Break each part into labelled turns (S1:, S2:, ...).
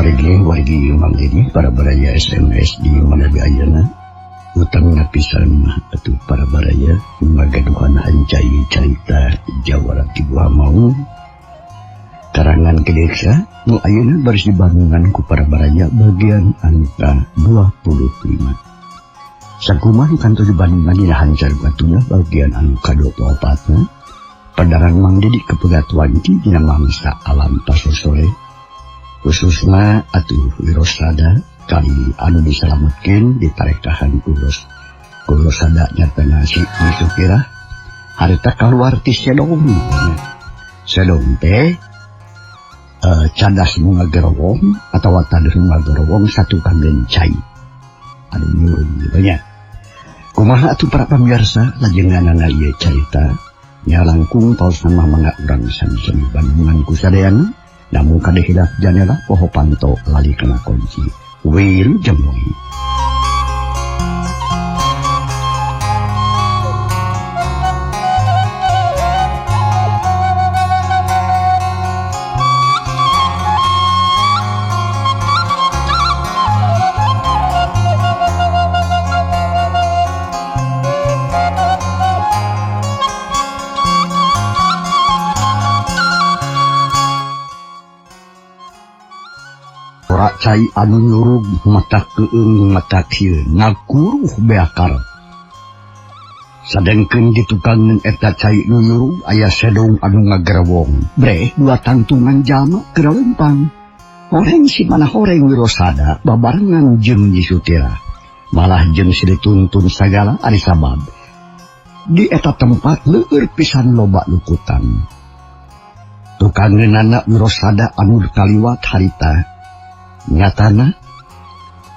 S1: wargi mangini para baraya SMS di mana biayana utang napisan atuh para baraya magaduhan hancai carita Jawara Tibuha mau karangan kedeksa nu ayeuna baris dibangungan ku para baraya bagian angka 25 sakumaha kantor dibangungan dina hancar batuna bagian angka 24 padaran Mang Didi kepegatuan dina mangsa alam pasar sore khususna atuh wirosada kali anu diselametkeun ditarekahan kurosada nyatana si Supira harita kaluar ti sedong teh cadas nu ngagerowong atawa tadas nu ngagerowong satu kanggeun cai anu nyuruh banyak kumaha atuh para pamirsa lajenganana ieu carita nya langkung paus nama mangga urang sami-sami Bandungan ku sadayana namun kada hilap janela poho panto lali kena kunci Wiru Jemui. Cai anu nyurug mata keung mata kieu ngaguruh beakar sadengkeun di tukangan eta cai nu nyurug aya sedong anu ngagerewong bre dua tangtungan jalma keur lempang horeng si mana horeng wirosada babarengan jeung Nyi Sutira malah jeung si dituntun sagala ari sabab di eta tempat leueur pisan loba lukutan tukangeunana wirosada anu kaliwat harita nyatana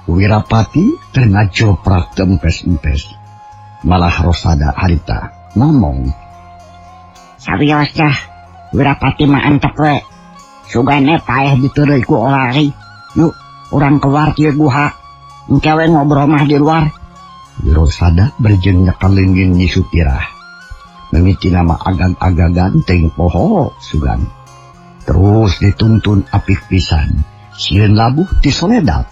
S1: Wirapati keur ngajoprak tempes-empes malah Rosada harita ngomong sawios dah Wirapati mah antep we sugane paeh diteureuy ku olari yuk urang keluar kieu guha engke we ngobrol mah di luar Rosada berjeun nyakaleungin Nyi Supira mimiti nama agag-agagan teuing poho sugan terus dituntun apik pisan sieun labuh ti soledad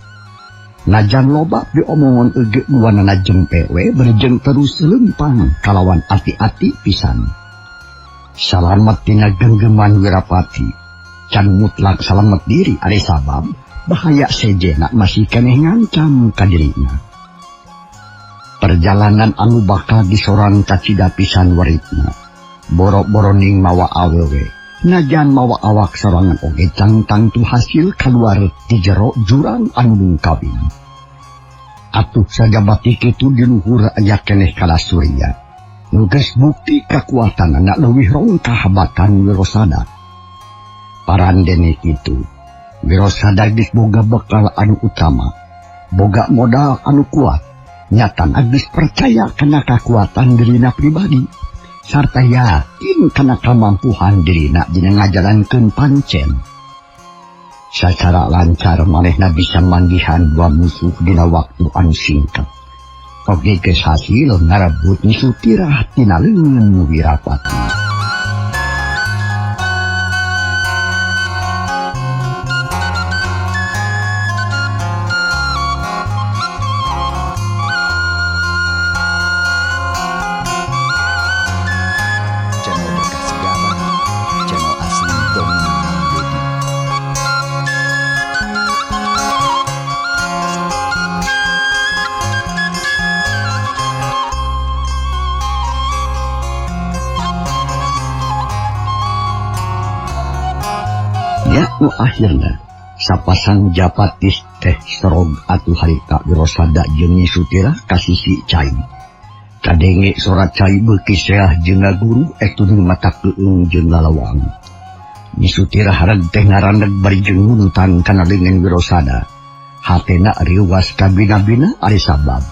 S1: najan loba diomongon euge duanana jempe we berjeng terus lempang kalawan ati-ati pisan salamet tina genggeman Wirapati can mutlak salamet diri ari sabab bahaya sejena masih keneh ngancam ka dirina perjalanan anu bakal disorang kacida pisan waritna boro-boro ning mawa awewe najan mawa awak sorangan oge cangtang tu hasil keluar di jero jurang anu kawin atuh sagabati kitu di luhur aya keneh kala surya nu geus bukti kakuatanana leuwih rong kahabatan Wirosada parandene kitu Wirosada geus boga bekal anu utama boga modal anu kuat nyatana geus percaya kana kakuatan dirina pribadi sarta yakin kana kamampuhan dirina dina ngajalankeun pancen sacara lancar manehna bisa manggihan dua musuh dina waktu anu singkat oge geus hasil ngarebut Nyi Sutira tina leungeun Wirapati. Akhirna sapasang japatis teh serog atuh harita Wirosada jeung Nyi Sutira kasisi cai kadenge sorat cai beuki seah jeung ngaguru etuning mata keung jeung lalawang Nyi Sutira harag teh ngarandeg bari jeung nunutan kana leungeun Wirosada hatena riwas kabina-bina ari sabab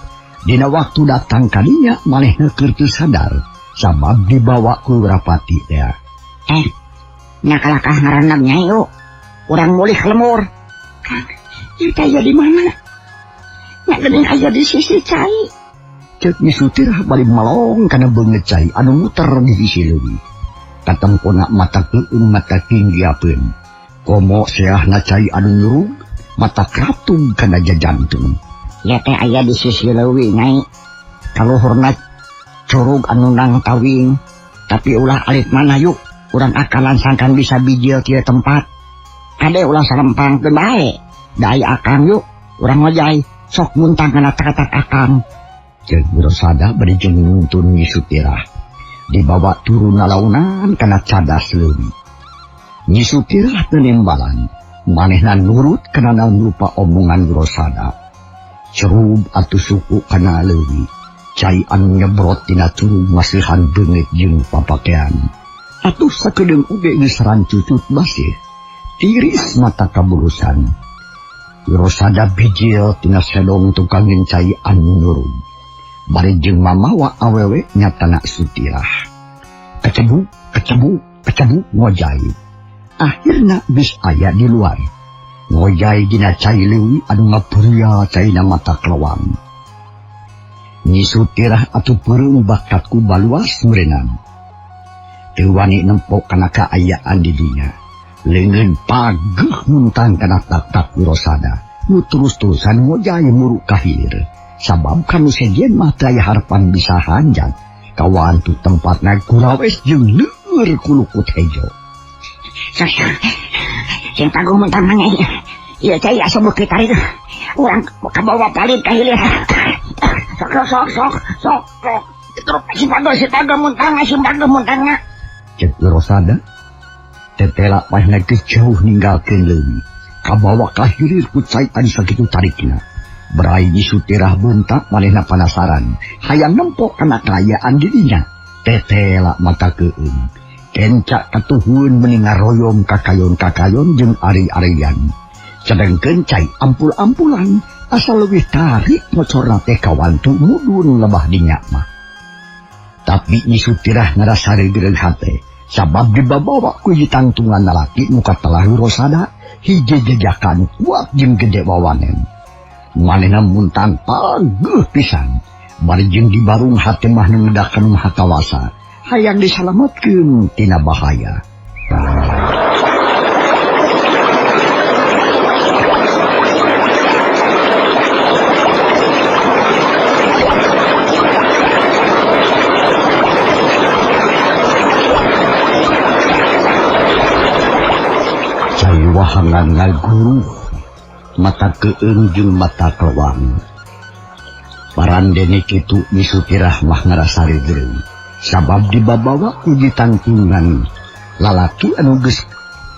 S1: dina waktu datang kadinya manehna keur teu sadar sabab dibawa ku Wirapati teh
S2: nakalakah ngarandeg nyai yuk urang mulih lemur kita aya di mana nya geuning aya di sisi cai
S1: ceuk Nyi Sutira bari malong kana beungeut cai anu muter di sisi leuwih katempona mata keung mata tinggiapeun komo seahna cai anu nyurug mata kratug kana jajantung.
S2: Ya teh aya di sisi leuwih Nyai. Kaluhurna curug anu nang tawing, tapi ulah alit mana yuk. Urang akalan sangkan bisa bijil ti tempat. Kade ulah salempangkeun bae. Da aya akang yuk, urang ngojay sok muntang kana tak-tak akang.
S1: Jeung Wirosada bari jeung nuntun Nyi Sutirah. Dibawa turun nalaunan kana cadas leuwih. Nyi Sutirah teu nembalan. Manehna nurut kana naon lupa omongan Wirosada. Cerub atuh suku kana leuwih. Cai anu nyebrot tina curug masihan beungeut jeung papakean. Atuh sakedeung oge geus rancucut basih. Tiris mata kabulusan. Wirosada bijil tina sedong tukang cai anu nurug. Bari jeung mamawa awewe nyatana Sutirah. Kecebuk, kecebuk, kecebuk ngojay. Akhirna geus aya di luar. Ngojay dina cai leuwih anu ngapuria caina mata kelawang. Nyi Sutirah atuh peureung bakatku baluas merenang. Teu wani nempok kana kaayaan di dinya. Leungeun pageuh muntang kana tak-tak Wirosada. Nu terus-terusan ngojay muru kahir. Sabab kanu sejen mah teu aya harapan bisa hanjat. Kawantu tempatna kurawes jeung leur kulukut hejo.
S2: Sing tangguh muntang Nyai. Ieu teh asa bukit ari. Urang kabawa palit ka hilir. Sok. Terus si pago muntangna.
S1: Cek Wirosada. Tetela paehna geus jauh ninggalkeun leuwih. Kabawa ka hilir ku cai anu sakitu tarikna. Berai Nyi Sutirah bentak manehna panasaran. Hayang nempok kana kaayaan di dinya. Tetela mata keung. Kencak katuhun meni ngaroyom kakayon-kakayon jeung ari-arian. Sedengkeun cai ampul-ampulan asal leuwih tarik mocorna teh kawantu mudun lebah dinya mah. Tapi Nyi Sutirah ngarasa reureuh hate. Sabab dibabawa ku tangtungan lalaki muka telah Wirosada hiji jejakan kuat jeung gede wawanen. Manehna muntang pageuh pisan. Bari jeung dibarung hate mah neundakeun maha kawasa. Hayang disalametkeun tina bahaya. Cai wahangan ngaguru. Mata keung jeung mata kelawang. Parandene kitu Nyi Sutirah mah ngarasa reureuh. Sabab dibabawa ku ditangtungan lalaki anu geus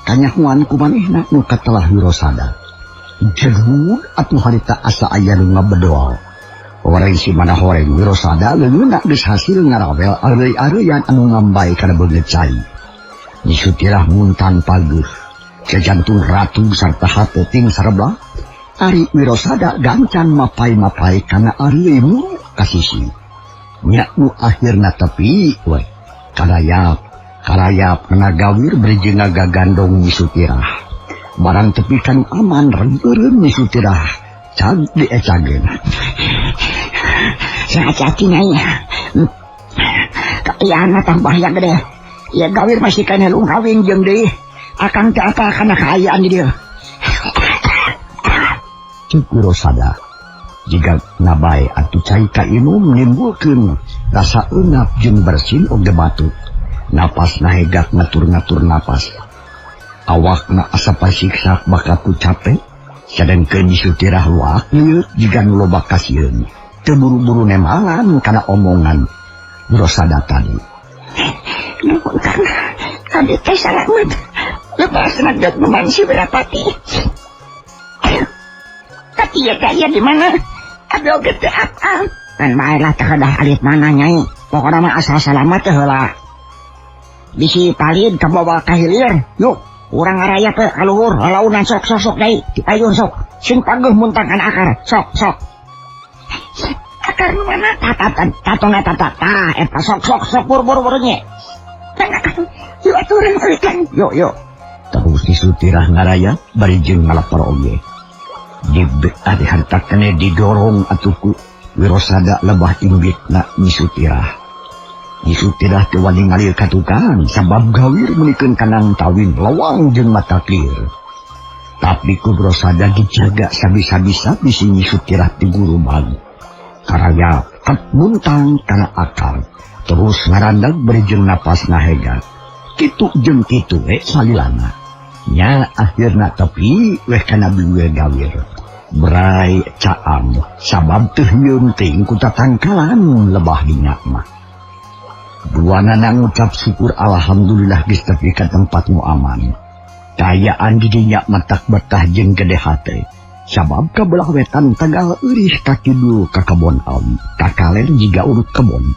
S1: kanyahuan ku manehna nu katelah Wirosada. Jeung atuh harita asa aya nu ngabedoal. Oreng si mana horeng Wirosada leungeunna geus hasil ngarawel areuy-areuyan anu ngambay kana beungeut cai. Nyi Sutirah muntang pageuh. Kejantung ratu sarta hate ting sareblah. Ari Wirosada gancan mapai-mapai kana areuy muru kasisi. Nya nu akhirna tepi we. Karayap ngagawir beri jeung ngagagandong Nyi Sutirah. Barang tepi kan aman rengeureun Nyi Sutirah. Cag diecageun.
S2: Hati-hati Nyai. Kapiana tambah yang gede. Ya gawir masih kana lu kawin jeung deui. Akang teh apa kana kaayaan di dieu.
S1: Cek Wirosada. Jika nabae atuh cai ka inum nimbulkeun rasa eunap jeung bersin oge batuk. Napasna hegat ngatur-ngatur napas. Awakna asa pasiksa bakat ku capek. Sedengkeun Nyi Sutirah luak lieur jiga nu loba kasieun. Teu buru-buru nemalan kana omongan Wirosada tadi.
S2: Nuhun Kang. Abdi teh salamet. Lepasna geus memansi berapati. Tapi ya kaya di mana? Abdi oge teu apal. Pan baelah teh kedah alit mana Nyai. Pokona mah asal salamet teh heula. Bisi palid kabawa ka hilir. Yuk, urang ngarayap teh ka luhur. Halaunan sok deui. Dipayun sok. Sing pageuh muntang kana akar. Sok. Akar nu mana? Tatona tata. Eta sok buru-buru nye. Yuk aturan balikan. Yuk.
S1: Terus Nyi Sutirah ngarayap bari jeung ngalapar oge. Adi hantakna didorong atuku Wirosada lebah inggitna Nyi Sutirah. Nyi Sutirah teu wani ngalir ka tukang sabab gawir meunikeun kanang tawin lawang jeung mata clear. Tapi kubro sada dijaga sabisa-bisa bisi Nyisutirah di guru bag. Karaya kat muntang kana akal. Terus ngarandag berjeng napas nahega. Kitu jeung kitu salilana. Nya akhirna tapi weh kana biwe gawir. Berai caam sabab teu yeunting ku tatangkalan lebah dinyak mah. Duanana ngucap syukur alhamdulillah geus tepi ka tempatmu aman. Kayaan di dinya matak betah jeung gede hate. Sabab kabelah wetan tegal eurih ka kidul ka kebon awi, ka kaler jiga urut kebon.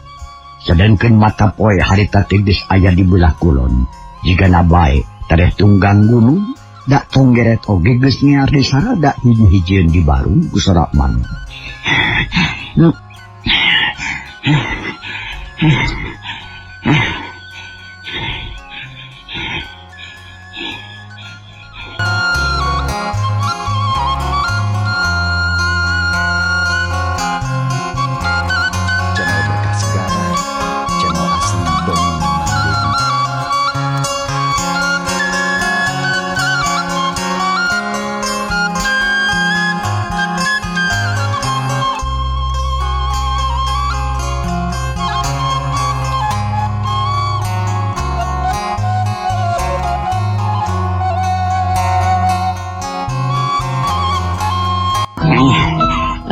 S1: Sedengkeun mata poe harita teh geus aya di belah kulon. Jigana bae tareh tunggang gunung, dak tonggeret oge geus ngear di sarada hiji-hijieun di Barung ku Sorakman.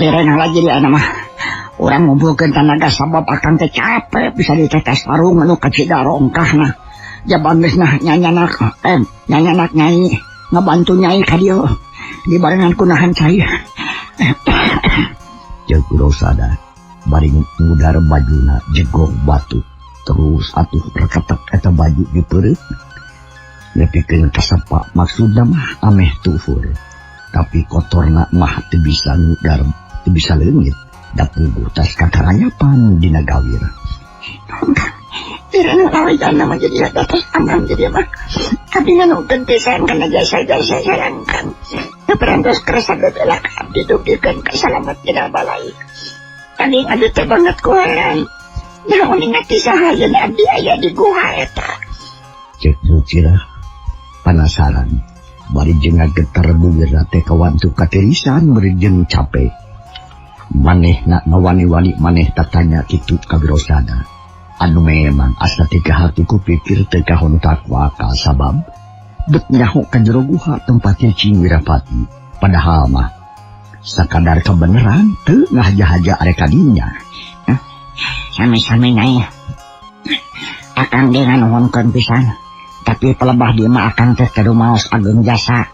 S2: Lirena lagi dia nama. Orang ngumpulkeun tenaga sabab akan teh capek bisa ditetes parung anu kacida rongkahna. Jaban geus nah nyanyanak nyai ngabantu nyai ka dieu. Dibarengan kunahan cai.
S1: Jeung Rosada bari ngudar bajuna jegong batu. Terus atuh reketek eta baju di peureut. Nepikeun kasepa maksudna mah ameh tufur. Tapi kotorna mah teu bisa ngudar. Itu bisa leungit da puguh tas kakaranyapan dina gawir.
S2: Dirana lawajana mah jadi atas aman jadi mah. Abdi nganukeun pisan kana jasa-jasa sayangkan. Perantos kerasa bebelak abdi dugikeun ka salamet dina balai. Tadi abdi teh banget kuaran. Naon ingat sahayeun abdi aya di guha eta.
S1: Cek Sucira penasaran. Bari jeung getar bibirna teh kawantu katirisan bari jeung capek. Manehna ngawani-wani maneh tatanya kitu ka Rosada. Anu memang asa tiga hatiku pikir teu kahon takwa ka sabab bet nyaho ka jero guha tempatnya Cing Wirapati. Padahal mah sakadar kebeneran teu ngahaja-haja arek kadinya.
S2: Sami-sami nyai. Akang ge nganuhunkeun pisan. Tapi pelebah dia mah akang teh kudu maos ageung jasa.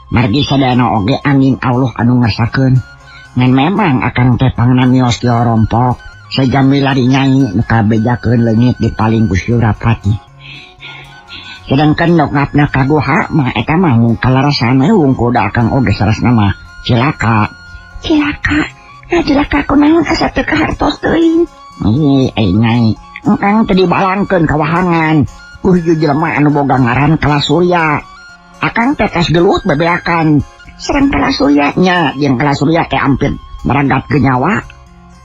S2: Margi sadayana oge angin Allah anu ngersakeun. Ngan memang akan teh pangnamios di rompok sejamil lari nyai nu kabejakeun leungit di paling ku Wirapati. Sedangkan nokapna ka guha mah eta mah mung kalarasan wungkul da akang oge sarasna mah cilaka. Nah cilaka kunaon asa teu kahartos teuing. Nyai, engkang teu dibalangkeun ka wahangan ku hiji jelema anu boga ngaran Kalasurya. Akang teh tos gelut bebeakan. Serang Kalasuryanya jeung Kalasurya teh ampir meragat ke nyawa.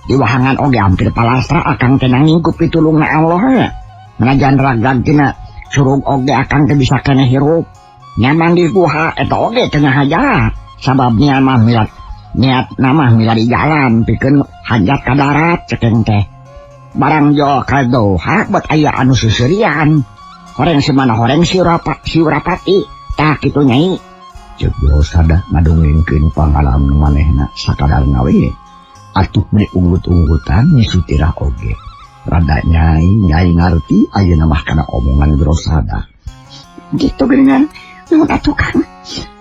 S2: Di wahangan oge hampir palastra akang teh nanging ku pitulungna Allah. Nganajan ragag tina surug oge akang teh bisa keneh hirup. Nyaman di guha eta oge teu ngahaja. Sabab niat mah milari jalan pikeun hajat ka darat cekeng teh. Barang jo ka doha buat aya anu susurian. Horeng simana horeng si Wirapati. Tah kitu nyai.
S1: Cek Rosada ngadongengkeun pangalaman manehna sakadar ngawe. Atuh beri unggut-unggutan Nyisutirah oge. Rada nyai ngarti ayeuna mah kana omongan Rosada.
S2: Gitu geuningan nuhun atuh Kang.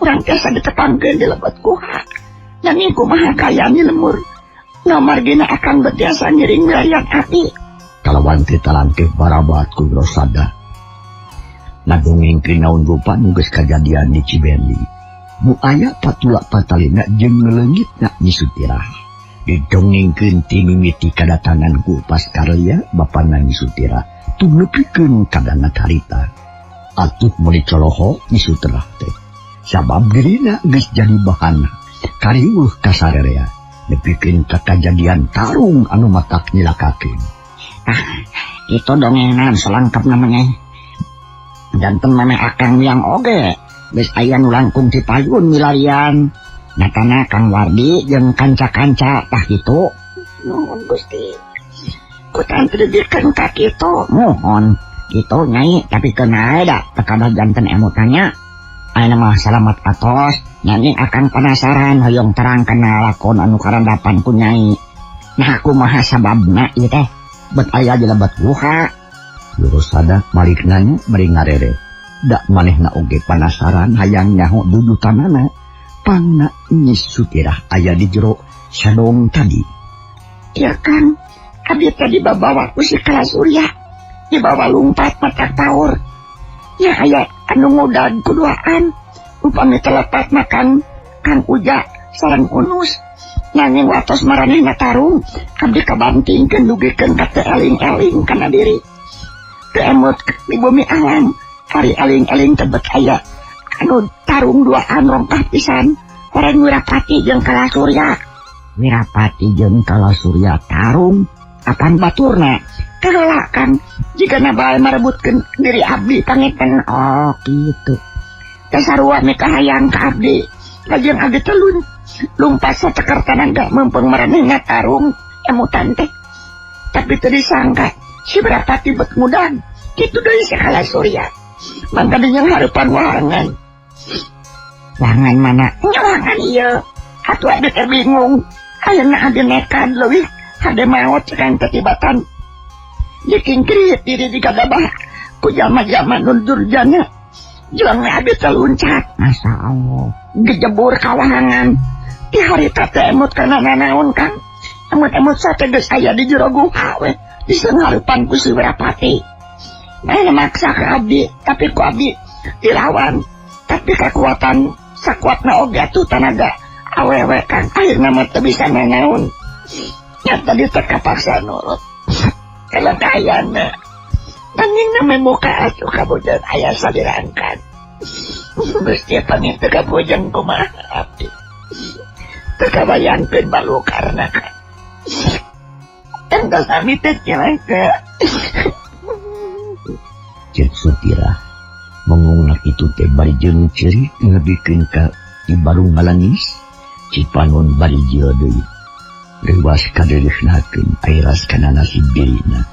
S2: Urang tiasa ditepangkeun di lebet guha. Nanging kumaha kayani lemur. Ngamargina akang betiasa ngiring wilayah abdi.
S1: Kalawan kita langkeh barabat ku Rosada. Ngadongengkeun naon rupa nu geus kajadian di Cibendi. Nu aya patulak patalina jeung ngeleungitna Nyisutirah. Didongengkeun ti mimiti kadatangan ku Paskarya bapana Nyisutirah tumepikeun kadana carita. Atuh meuli coloho Nyisutirah teh. Sabab dirina geus jadi bahan kariweuh ka sarerea nepikeun ka kajadian tarung anu matak nyilakakeun.
S2: Itu dongengna selengkap namanya. Janten maneh akang yang oge geus aya nu langkung ti payun milarian. Nyatana Kang Wardi jeung kanca-kanca tah kitu. Nuhun Gusti. Kutan tridikeun ka kitu. Mohon. Kitu Nyai, tapi keuna da tekadah janten emutanya. Ayeuna mah salamat atos. Nyai akan penasaran hoyong terangkeun lakon anu karandapan ku Nyai. Nah kumaha sababna ieu teh? Bet aya di lebat luha.
S1: Wirosada malik nanya bari ngarere. Da manehna oge penasaran hayang nyaho dudutanana. Pangna Nyi Sutirah aya di jero sadong tadi.
S2: Ya kan, abdi tadi babawa ku si Kalasurya. Dibawa lumpat mata taur. Ya aya anu ngudag kuduaan. Upami telepat makan Kang Uja sareng Unus. Nanging watos maranehna tarung, abdi kabantingkeun dugikeun ka teu eling-eling kana diri. Teu emut di bumi alam, ari eling-eling tebet aya anu tarung duaan rongkah pisan, orang Wirapati jeung Kalasurya. Wirapati jeung Kalasurya tarung, apan baturna kaheula kan jigana bae marebutkeun diri abdi pangeten. Oh kitu. Teh sarua mika hayang ka abdi, lajeng abdi telun lumpat satekar tanaga mempeng maranehna tarung emutan teh. Tapi teu disangka si Wirapati bet ngudag kitu deui si Kalasurya. Mangka dinyang hareupan wahangan. Wahangan mana? Nya wahangan ieu. Atuh abdi teh bingung. Ayeuna abdi nekat leuwih hade maot cekan tetibatan. Dikingkrit diri digadabah ku jalma-jalma nun durjana. Juangna abdi teh luncat. Masya Allah. Gejebur ka wahangan. Di harita teh emut kana nanaon Kang. Emut-emut sate geus aya di jero guha we. Disengarupan ku si Wirapati. Nah maksa ka abdi, tapi ku abdi dilawan. Tapi kekuatan sakuatna oge atuh tanaga awewe Kang. Akhirna mah teu bisa nanaon. Nyata di teh kapaksa nurut. Kalangkayana. Nanging na muka atuh kabujang aya salirangkan. Gusti panginten kabujang kumaha abdi. Teu kabayangkeun balu karena kan. Enggal sami teh cilaka.
S1: Cek Sutirah mengungnak itu teh bari jeung ceurik ngabikeun ka di barung ngalangis. Cipanon bari jieu deui. Leuwas kadeuleuhnakeun airas kana nasib dirina.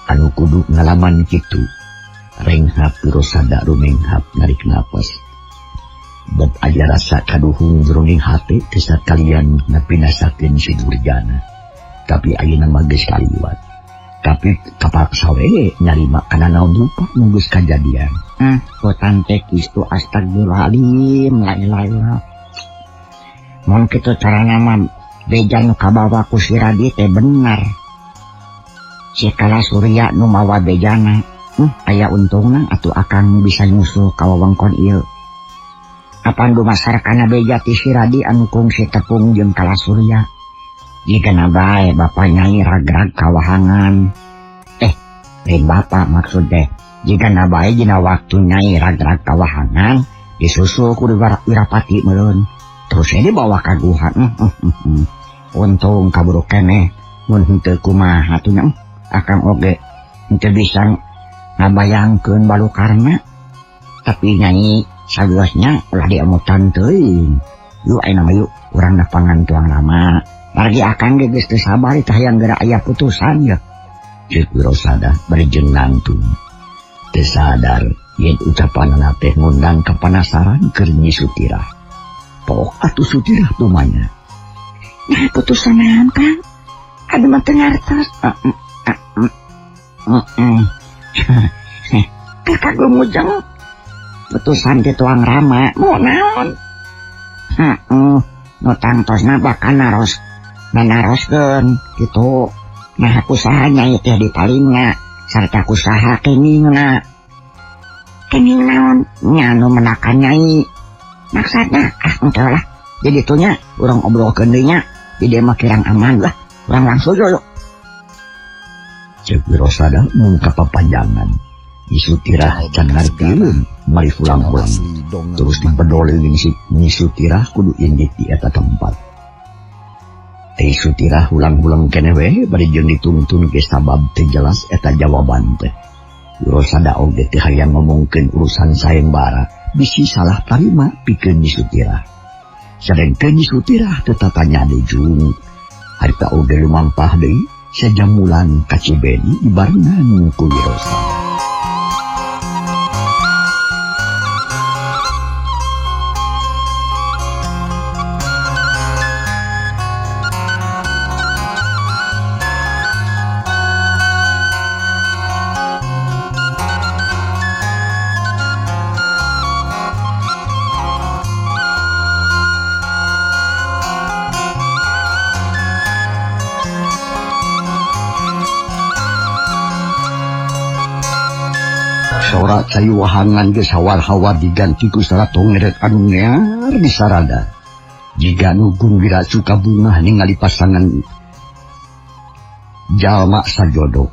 S1: Anu kudu ngalaman kitu. Renghap Wirosada rumenghap narik napas. Bet aya rasa kaduhung jroning hate teu sakalian ngapinasakeun si Durjana. Tapi ayeuna mah geus kaliwat. Tapi kapaksa we nyarima kana naon rupa nu geus kajadian.
S2: Kutan teh kitu astagfirullahaladzim la ilaha illallah. Mun kitu carana mah beja nu kabawa ku si Radi teh bener. Si Kalasurya nu mawa bejana. Aya untungna atuh akang bisa nyusul ka wewengkon ieu. Apan dumasarkana beja ti si Radi anu kungsi tepung jeung Kalasurya. Jigana bae Bapa Nyai ragrag ka wahangan. Lain Bapa maksud teh. Jigana bae dina waktu Nyai ragrag ka wahangan disusul ku Wirapati meureun. Terus ini bawa ka guha. Untung kaburu keneh. Mun henteu kumaha atuh akang oge henteu bisa ngabayangkeun balukarna. Tapi Nyai sageusnya ulah diemutan teuing. Yuk ayeuna mah yuk urang pangan tuang lama. Margi akang ge geus teu sabar tah hayang geura aya putusan ya.
S1: Cek Wirosada bari jeung nangtung. Teu sadar yen ucapanna teh ngundang kapanasaran keur Nyi Sutirah. Pok atuh Sutirah tumanya.
S2: Nah putusan naon Kang? Adu mah teu ngartos. Kakak gumujeng putusan ti tuang Rama mau naon? Nu tangtosna bakal naroskeun kitu. Nah kusaha Nyai teh dipalingna sarta kusaha kengingna. Kenging naon? Nya nu menakan Nyai. Maksudna henteu lah. Jadi tunya urang obrolkeun deui nya. Di dieu mah kirang aman lah. Urang langsung yo.
S1: Cek Wirosada mung kapapanjangan. Nyi Sutirah can ngartieun mari pulang-pulang. Terus dipedoleuin si Nyi Sutirah kudu indit di eta tempat. Teh Sutirah ulang-ulang keneh we bari jeung dituntun ge sabab teu jelas eta jawaban teh. Wirosada oge teh hayang ngomongkeun urusan sayembara bisi salah tarima pikeun Nyi Sutirah. Sadengkeun Nyi Sutirah teu tatanya dejung. Harita oge lumampah deui sajamulan kacibeni dibarengan ku Wirosada. Sora cayu wahangan geus hawar-hawar diganti ku sarato ngeret anu ngear di sarada. Jiga nugung wira suka bungah ningali pasangan jalma sajodoh.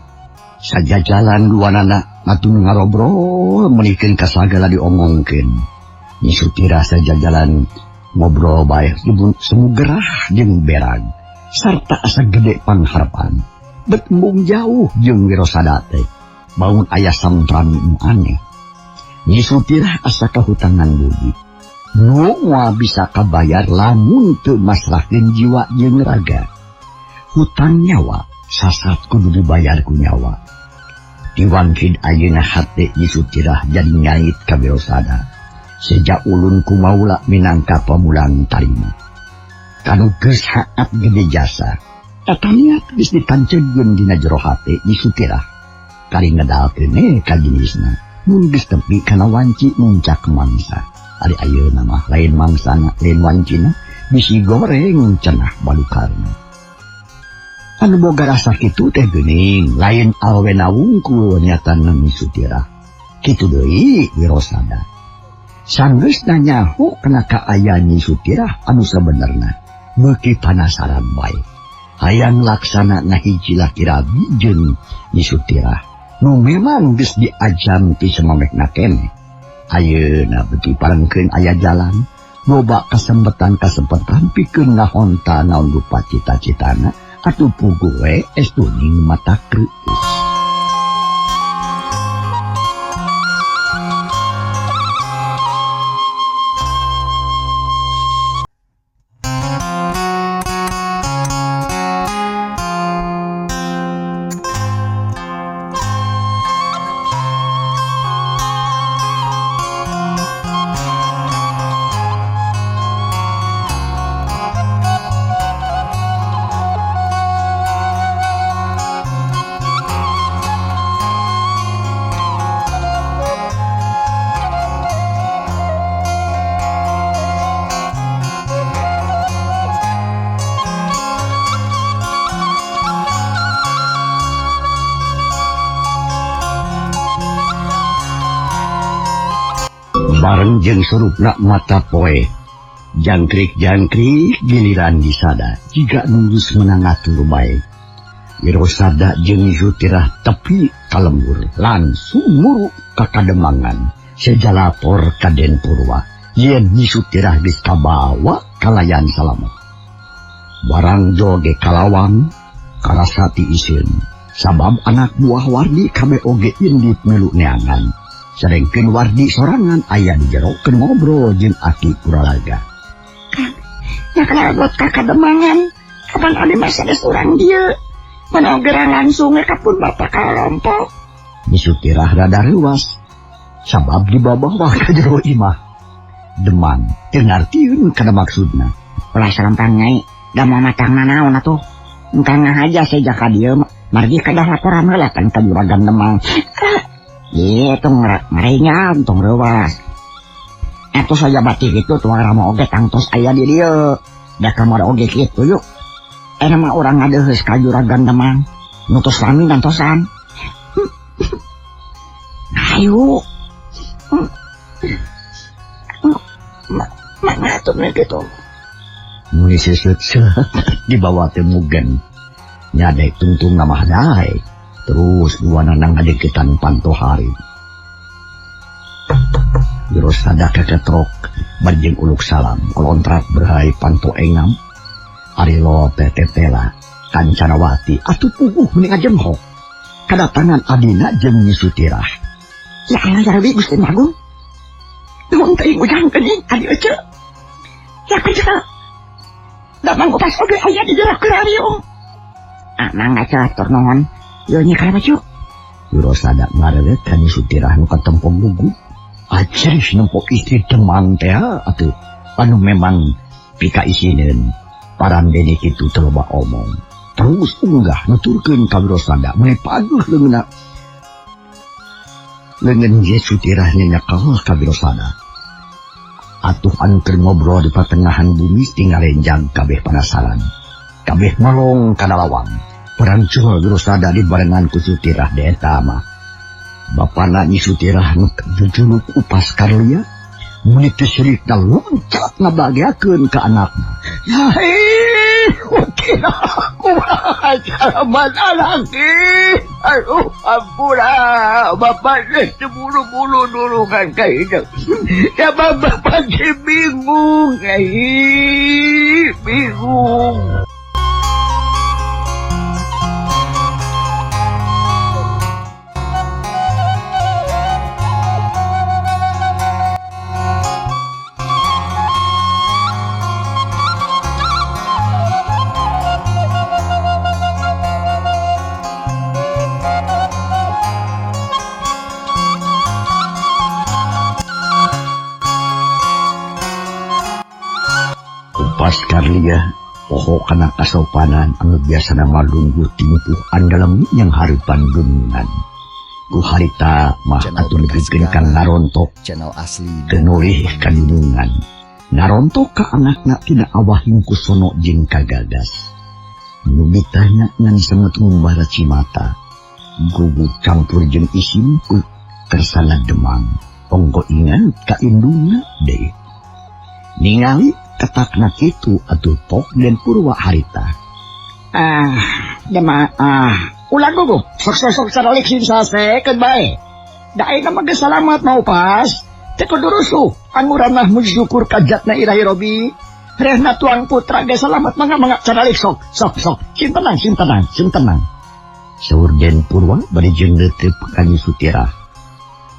S1: Sajajalan duanana ngatun ngarobrol menikeun kasagala diomongkeun. Nyi Sutirah sajajalan ngobrol bae semu gerah jeung berag sarta asa gede pangharapan. Betembung jauh jeung Wirosada teh. Bangun ayah samprami aneh. Nyi Sutirah asa kahutangan budi. Nu bisa kabayar lamun teu masrahkeun jiwa jeung raga. Hutang nyawa sasat kudu dibayar ku nyawa. Diwangkid ayeuna hate Nyi Sutirah jadi nyait ka Wirosada. Sejak ulun ku maula minangka pamulang tarima. Kanu geus haat gede jasa. Eta niat geus ditanceunkeun dina jero hate Nyi Sutirah. Kali ngedalkeun ka jenisna mun geus tepi kana wanci muncak mangsa. Ari ayeuna mah lain mangsana lain wancina bisi goreng cenah balukarna. Anu boga rasa kitu teh geuning lain alwena wungkul niatanna Nyi Sutirah. Kitu deui Wirosada. Sanggeus nanyaho kana kaayaan Nyi Sutirah anu sabenerna beuki panasaran bae. Hayang laksana hiji laki rabi jeung Nyi Sutirah. Nu memang geus diajam ti samamehna keneh. Ayeuna beuki parengkeun aya jalan, loba kasempetan pikeun ngahonta naon rupa cita-citana atuh puguh we estuning mata kreueus. Bareng jeung surupna mata poe. Jangkrik-jangkrik giliran disada jiga nunggus menang atur bae. Wirosada jeung Nyi Sutirah tepi kalembur langsung muru ka kademangan sejalapor ka Den Purwa yen Nyi Sutirah geus kabawa kalayan salamet. Barang joge kalawang karasati iseun sabab anak buah Wardi kabeh oge indit melu neangan. Sadengkeun Wardi sorangan aya di jero keur ngobrol jeung Aki Kuralaga.
S2: Kang, nya kalabot ka kademangan. Kapan abdi mah sanes urang dieu. Mun gerang langsung kapun bapak kalompok.
S1: Nyi Sutirah rada reuwas sabab dibabawa ka jero imah. Demang teu ngartieun kana maksudna.
S2: Ulah sarempang Nyai, da mau matangna naon atuh. Engkang ngahaja seja ka dieu margi kedah laporan heula kan ka Juragan Demang. Itu ngarinya tong reuwas. Atuh saja batik itu tuang rama oge tangtos aya di dieu. Da kamar oge kitu yuk. Mah urang ngadeuheus ka Juragan Demang. Nutus lami gantosan. Ayo. Mana tuh gitu.
S1: Muni sesut dibawa teh mugen. Nyadek tungtung nama hadai. Terus dua nanang ngadekitan panto hari. Wirosada keketrok barjeng uluk salam kolontrak berhai panto engam. Ari lo tetetela Kancanawati atuh puguh mending ajemhok. kedatangan Adina jeung Nyi Sutirah.
S2: Ya Allah ya Rabbi Gusti Agung. Nuhun teuing ujang geuning adi ece. Ya kerja. Da mangko pas oge aya di jerak kurariung. Mangga catur nuhun. Yo Nyi kana maju.
S1: Wirosada ngarelet ka Nyi Sutirah nu katempo gugu. Ajeris nempok istri demang teh atuh anu memang pika isinin parandene kitu teu loba omong. Terus unggah nuturkeun ka Wirosada meh paduh leungeunna. Leungeun Nyi Sutirah nya kalah ka Wirosada. Atuh anu keur ngobrol di pertengahan bumi tinggal renjang kabeh penasaran. Kabeh ngolong kana lawang. Perancul Wirosada dibarengan ku Sutirah da eta mah. Bapana Nyi Sutirah nu jujuluk Upas Karlia mun teu sirikna loncat ngabageakeun ka anakna.
S2: Yai, kira kumaha cara manalaki. Aduh, ampura, bapak teh buru-buru nulungan ka hidup. Ya bapak pasti bingung, bingung.
S1: Upas Karlia poho kana kasopanan anu biasana malungguh timpuh andalam yang harapan gunungan. Ku harita mah atuh negeukeun kang narontok
S3: channel asli
S1: kenulih kandungan. Narontok ka anakna tina awahing kusono jeung kagagas. Nu ditanya ngan sanget ngumbara cimata. Gugu campur jeung isim ku kersana demang. Ongko ingat ka indungna deui. Ningali ketakna kitu atuh Pok dan Purwa harita.
S2: Ulah gugu, sok-sok sarolik sinsase keun bae. Da ayeuna mah geus salamat mau pas. Teu kudu rusuh, anu ranah musyukur kajatna Ilahi Robi. Rehna tuang putra geus salamat mangga sarolik sok. Sim tenang.
S1: Saur Den Purwa bari jeung leuteup ka Nyi Sutirah.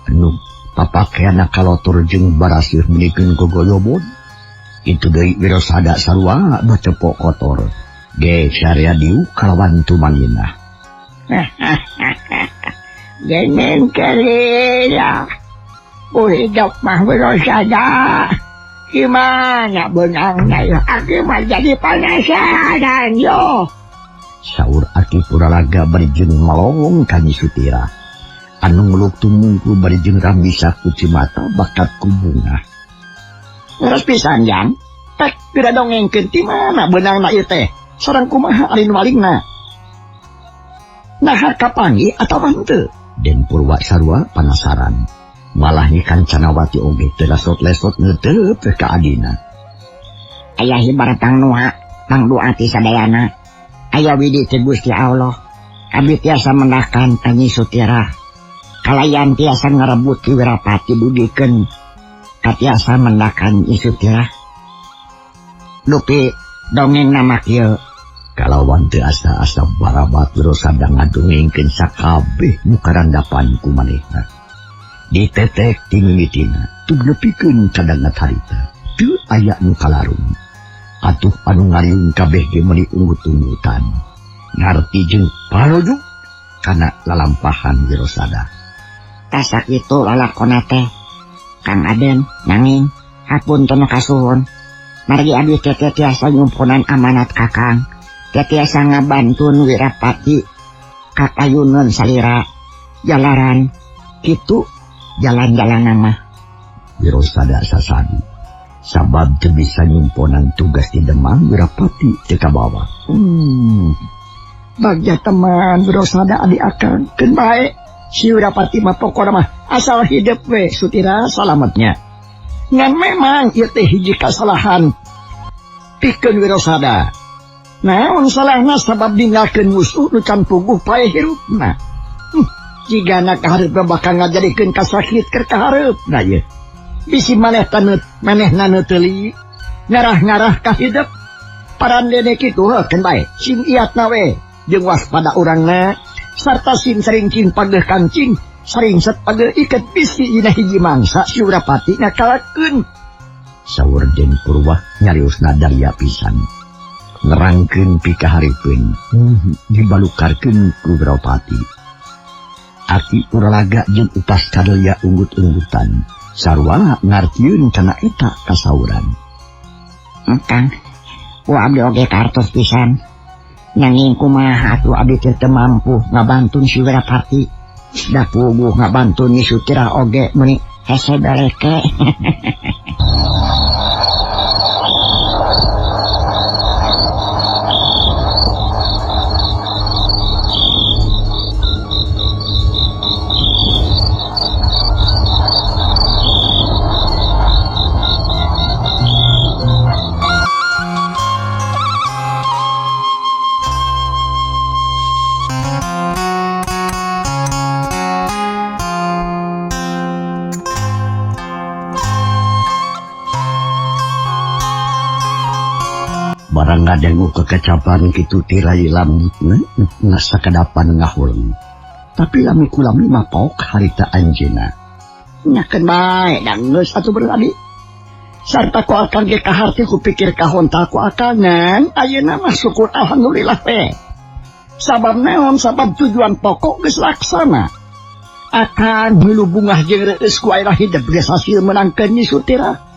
S1: Anu papakeana kalotor jeung barasih menikeun gogoyobon. Itu deui Wirosada sarua bacepok kotor. Ge syariah diu kalawan tumanginah.
S2: Genen kerja. Hidup mah Wirosada. Gimana benangnya ya? Aku mah jadi penasaran yo.
S1: Saur Aki Puralaga bari jeung malong ka Nyi Sutirah. Anu ngeluk tumungku bari jeung rambisa ku cimata bakat ku bunga.
S2: Terus pisan Jang, tidak dongengkeun ti mana beunangna ieu teh? Sareng kumaha alin walingna? Nahar kapanggih atawa henteu?
S1: Den Purwa sarua penasaran. Malah Nyi Kancanawati oge teu lesot-lesot neuteup ka adina.
S2: Aya hibarat pangnuha, pangdoa ti sadayana. Aya widi ti Gusti Allah. Abdi tiasa mendahkan ka Nyi Sutirah. Kalayan tiasa ngarebut ti Wirapati dudikeun. Katiasa mendakan Nyi Sutirah. Lupi dongeng nama kieu.
S1: Kalawan teu asa-asa barabat Wirosada ngadongengkeun sakabeh nu karandapan ku manehna. Ditetek ti mimitina tug nepikeun cadangat harita. Teu aya nu kalarung. Atuh anu ngariung kabeh ge meuli ungut-ungutan. Ngarti jeung parojuk kana lalampahan Wirosada.
S2: Tasak itu lalakonna teh. Kang Aden, nanging, hapunten kasuhun. Margi abdi teh tiasa nyumpunan amanat Kakang. Tiasa ngabantun Wirapati kakayuneun salira. Jalaran kitu jalan-jalanan mah.
S1: Wirosada sasadi. Sabab teu bisa nyumpunan tugas di Demang Wirapati teu kabawa.
S2: Bagja teman Wirosada adi akang keun bae. Si Wirapati mah pokona mah asal hidup we Sutirah salametnya. Ngan memang ieu teh hiji kasalahan pikeun Wirosada. Naon salahna sabab ninggalkeun musuh nu can puguh pae hirupna. Jigana kahareup bakal ngajadikeun kasakit keur kahareupna ye. Bisi manehna neuteuli ngarah-ngarah ka hidup. Parandene kitu keun bae sim iatna we jeung waspada urangna
S1: sarta sering pageh kancing sering set pageh iket bisi dina hiji mangsa si Surapati ngakalakeun. Saur Den Purwa nyariosna daya pisan. Nerangkeun pikahareupeun dibalukarkeun ku Dropati. Aki Uralaga jeung Upas Kadelya unggut-unggutan sarua ngartieun kana eta kasauran.
S2: Kang, abdi oge kartos pisan. Nanging kumaha atuh abdi teu mampu ngabantun si Surapati. Da puguh ngabantun Nyi Sutira oge meni hese bereke.
S1: Barang ngadengu kekecapan kitu tirai lambutna ngasa kedapan ngahuleng. Tapi lami kulami mapok harita anjeuna. Nyakeun bae dan geus atuh berladi. Sarta ku akan ge kaharti kupikir kahonta ku akangan ayeuna mah syukur alhamdulillah we. Sabab naon sabab tujuan pokok geus laksana. Akan milu bungah jeung reueus ku ayeuna hidup geus hasil menangkeun Nyi Sutira.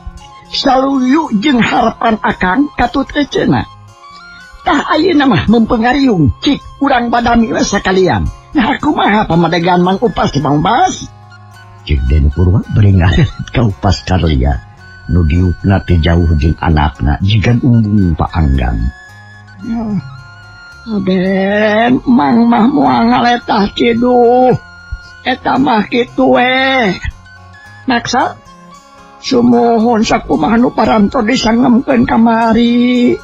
S1: Saluyu jeung harapan akang katut eceuna. Tah ayeuna mah mempengaruh cik urang badami we sakalian. Nah kumaha pamadegan Mang Upas ti Mang Bas? Cik Den Purwa beringat ka Upas Kadelya nu diupna teh jauh jeung anakna jigan umbung paanggang. Den Mang mah moal ngaletah kiduh. Eta mah kitu we. Maksa sumuhun sakumaha nu paranto disangemkeun kamari.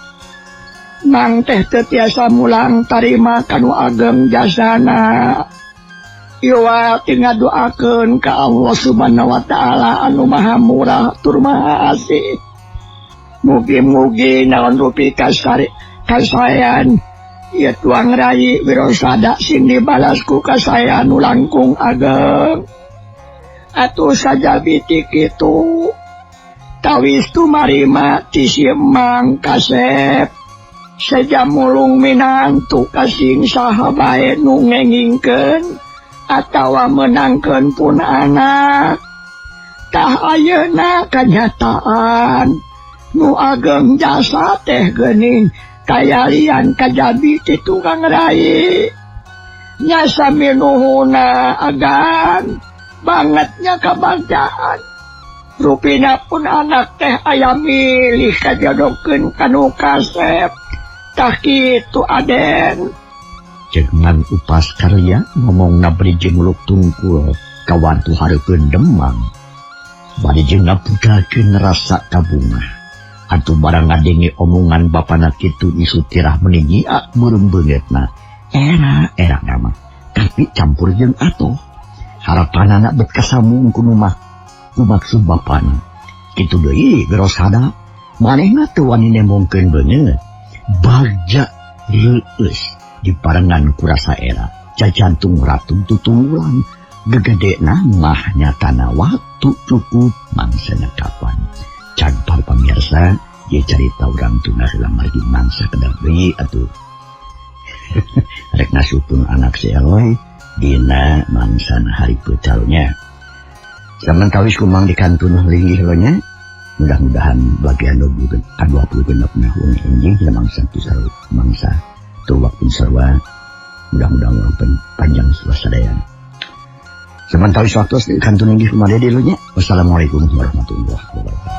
S1: Nang teh teu tiasa mulang tarima kanu ageng jasana. Ieu teh ngadoakeun ka Allah Subhanahu wa taala anu Maha Murah tur Maha Asih. Mugi-mugi naon rupi kasayan ieu tuang rai wirosada sing dibalas ku kasayan nu langkung ageng. Atuh saja bitik itu tawis tumarima ti si Mang Kasep sejamulung minantu kasing saha bae nu ngengingkeun atawa menangkeun pun anak. Tah ayeuna kanyataan nu ageng jasa teh geuning kayalian kajabi ti tukang rai. Nya sami nuhuna agan bangetnya kabanggaan. Rupina pun anak teh aya milih kajodokeun kanu Kasep. Tah kitu Aden. Jeung Mang Upas Kadelya ngomongna beri jemuluk tungkul kawantu hareupeun Demang. Bari jeung ngapugakeun rasa kabungah. Atuh barang ngadenge omongan bapana kitu Nyi Sutira meuni nyiak meureum beungeutna. Era nama. Tapi campur jeung atoh. Harapan anak bet kasambung kudu mah ku maksud bapana. Kitu deui gerosada manehna teu wani nemongkeun beungeut. Bagja reueus diparengan ku rasa era cacantung ratu tutunggulan gegedena mah nyatana waktu cukup mangsana kapan. Can para pamirsa ye carita urang tuna heula margi mangsa kedah deui atuh. Rek nasupun anak si Eloy dina mangsana hari peucalnya. Zaman kawis kumang dikantun linggih nya. Mudah-mudahan bagian 20 genepna wong enjing dina mangsa tu sarua mangsa tu waktu sarua. Mudah-mudahan orang panjang suasadayan. Zaman kawis waktu dikantun linggih kumaha deui nya. Wassalamualaikum warahmatullahi wabarakatuh.